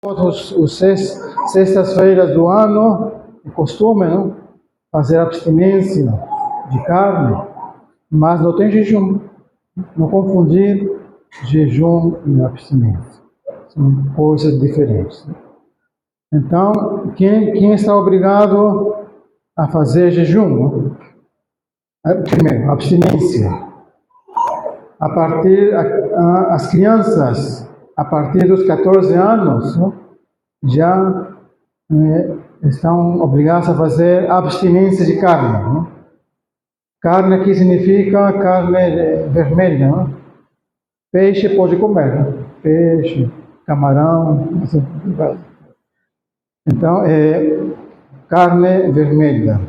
todos os sextas-feiras do ano, o costume, não? Fazer abstinência de carne, mas não tem jejum. Não confundir jejum e abstinência. São coisas diferentes. Então, quem está obrigado a fazer jejum? Primeiro, abstinência. As crianças, a partir dos 14 anos, já estão obrigadas a fazer abstinência de carne. Carne aqui significa carne vermelha. Peixe pode comer, peixe, camarão, então é carne vermelha.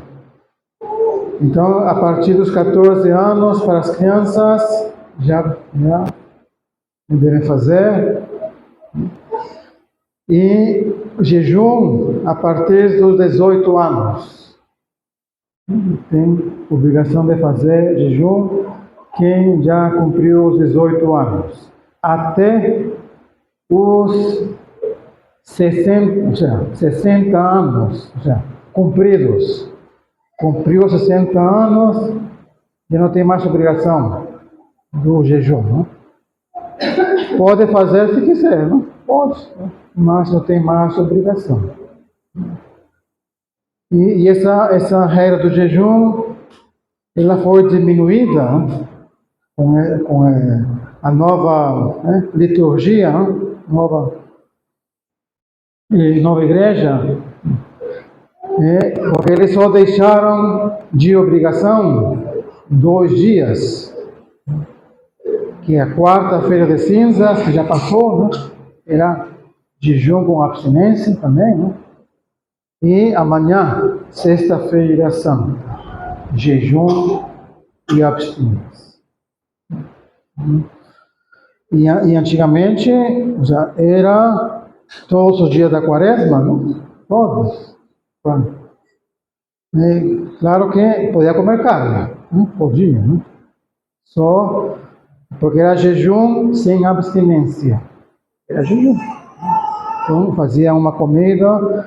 Então, a partir dos 14 anos, para as crianças, já devem fazer. E jejum a partir dos 18 anos. Tem obrigação de fazer jejum quem já cumpriu os 18 anos. Até os 60 anos já cumpridos. Cumpriu 60 anos, já não tem mais obrigação do jejum. Não? Pode fazer se quiser, não? Pode, mas não tem mais obrigação. E essa regra do jejum, ela foi diminuída com a nova liturgia, nova igreja, porque eles só deixaram de obrigação 2 dias, que é a quarta-feira de cinzas, que já passou, era jejum com abstinência também, e amanhã, sexta-feira santa, jejum e abstinência. E antigamente já era todos os dias da quaresma, não? Todos. Claro que podia comer carne, podia, só porque era jejum sem abstinência. Era jejum. Então fazia uma comida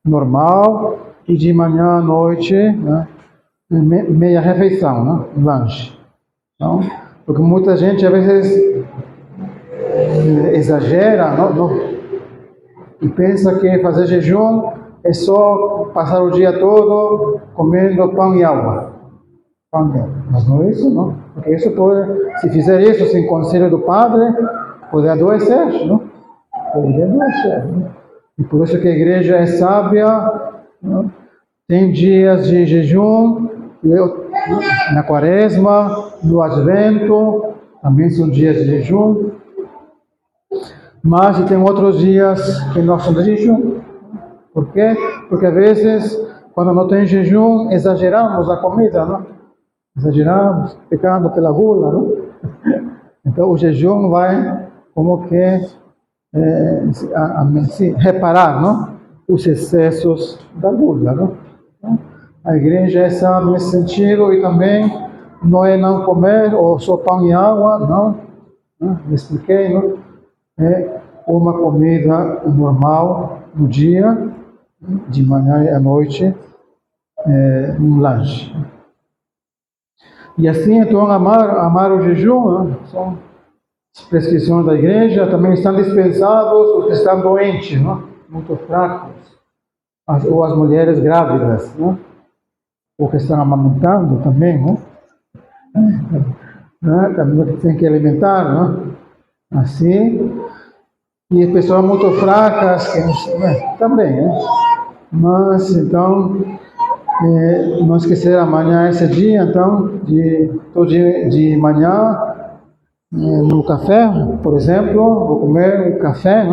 normal e de manhã à noite, meia refeição, lanche. Então, porque muita gente às vezes exagera, e pensa que fazer jejum é só passar o dia todo comendo pão e água. Mas não é isso, não. Porque isso pode, se fizer isso sem conselho do padre, pode adoecer, não? Pode adoecer, não? E por isso que a igreja é sábia, não? Tem dias de jejum, na quaresma, no advento, também são dias de jejum. Mas tem outros dias que não são de jejum. Por quê? Porque às vezes, quando não tem jejum, exageramos a comida, não? Exageramos, pecando pela gula, não? Então o jejum vai como que reparar, não? Os excessos da gula, não? Então, a igreja é sábia nesse sentido e também não é não comer ou só pão e água, não? Me expliquei, não? É uma comida normal no dia, de manhã e à noite, um lanche. E assim, então, amar o jejum, são as prescrições da igreja, também estão dispensados os que estão doentes, muito fracos, ou as mulheres grávidas, ou que estão amamentando também, também tem que alimentar, assim, e pessoas muito fracas, que também, mas então, não esquecer amanhã esse dia, então, todo dia de manhã, no café, por exemplo, vou comer um café,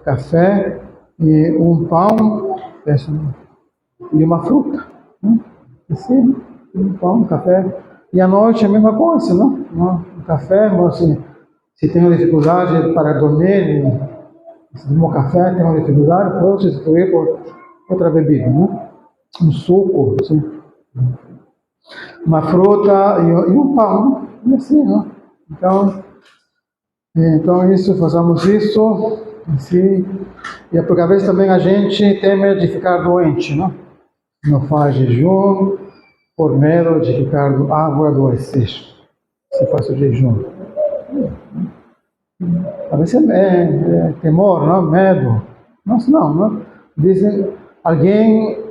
café e um pão e uma fruta, assim, um pão, café, e à noite a mesma coisa, um café, mas se tem uma dificuldade para dormir, se tomar café tem uma dificuldade, pode substituir por outra bebida, um suco, assim, uma fruta e um pão, assim, Então, Então, fazemos isso, assim, e porque às vezes também a gente teme de ficar doente, não? Não faz jejum por medo de ficar adoecer, se faz o jejum. Às vezes é temor, não? Medo. Mas não? Dizem, alguém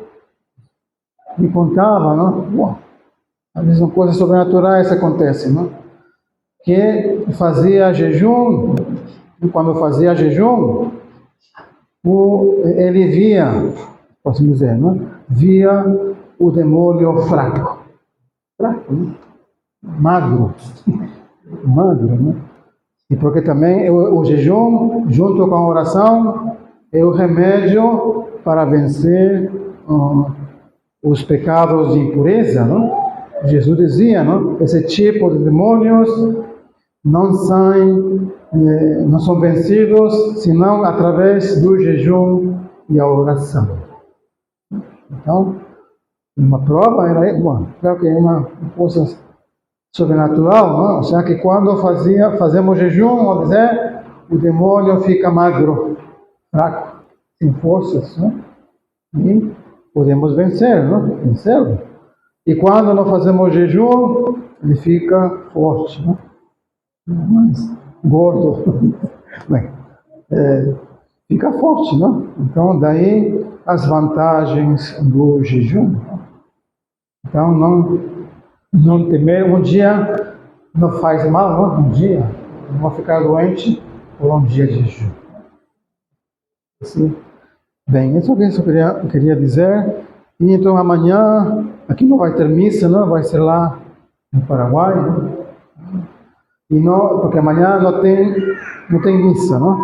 me contava, não? Bom, às vezes são coisas sobrenaturais acontecem, não? Que fazia jejum, e quando fazia jejum, ele via, posso dizer, não? Via o demônio fraco, né? Magro, né? E porque também o jejum, junto com a oração, é o remédio para vencer os pecados de impureza, não? Jesus dizia, não? Esse tipo de demônios não são vencidos senão através do jejum e a oração. Então, uma prova era, bom, claro que é uma coisa sobrenatural, não? Já que quando fazemos jejum, vamos dizer, o demônio fica magro, fraco, sem forças, não? E podemos vencer, não? Vencê-lo. E quando não fazemos jejum, ele fica forte, não? Mas gordo, bem, fica forte, não? Então, daí as vantagens do jejum. Então, não temer, um dia não faz mal, não? Um dia não vai ficar doente por um dia de jejum. Assim, bem, isso é o que eu queria dizer. E então amanhã, aqui não vai ter missa, não? Vai ser lá no Paraguai, não? E não, porque amanhã não tem missa, não?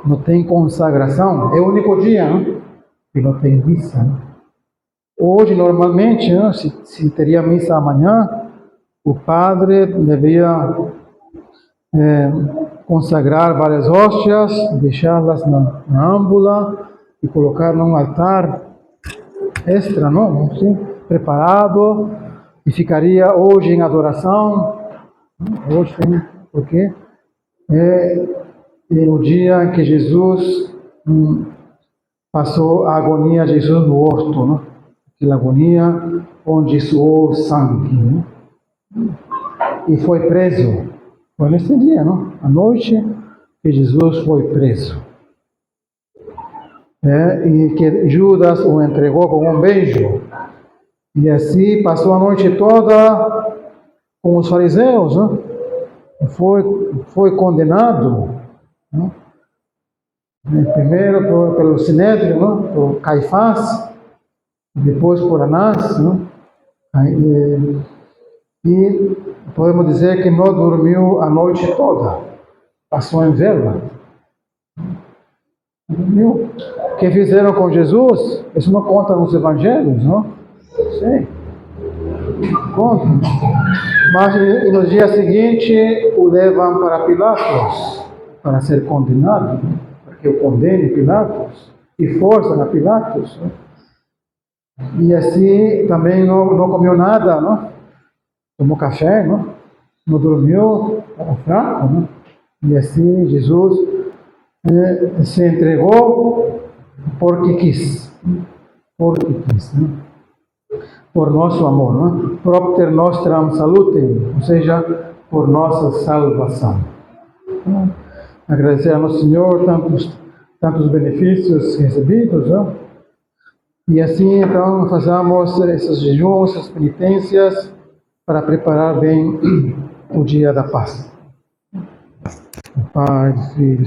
Não tem consagração. É o único dia, não? Que não tem missa, não? Hoje, normalmente, não? Se teria missa amanhã, o padre devia consagrar várias hóstias, deixá-las na âmbula e colocar num altar extra, não? Assim, preparado, e ficaria hoje em adoração. Hoje tem, porque é o dia em que Jesus passou a agonia de Jesus no horto, não? Aquela agonia onde suou sangue, não? E foi preso. Foi nesse dia, não? À noite que Jesus foi preso. E que Judas o entregou com um beijo. E assim passou a noite toda com os fariseus, não? Foi condenado, não? Primeiro pelo Sinédrio, não? Por Caifás, depois por Anás, não? E podemos dizer que não dormiu a noite toda, passou em vela. Dormiu. O que fizeram com Jesus? Isso não conta nos evangelhos, não? Sei. Conta. Mas no dia seguinte o levam para Pilatos, para ser condenado, para que o condene Pilatos, e forçam a Pilatos. E assim também não comeu nada, não? Tomou café, não? Não dormiu, estava fraco, não? E assim Jesus se entregou porque quis, não? Por nosso amor, não? Propter nostram salutem, ou seja, por nossa salvação. Agradecer ao nosso Senhor tantos benefícios recebidos, não? E assim, então, fazemos esses jejuns, essas penitências, para preparar bem o dia da paz. Pai, Filho,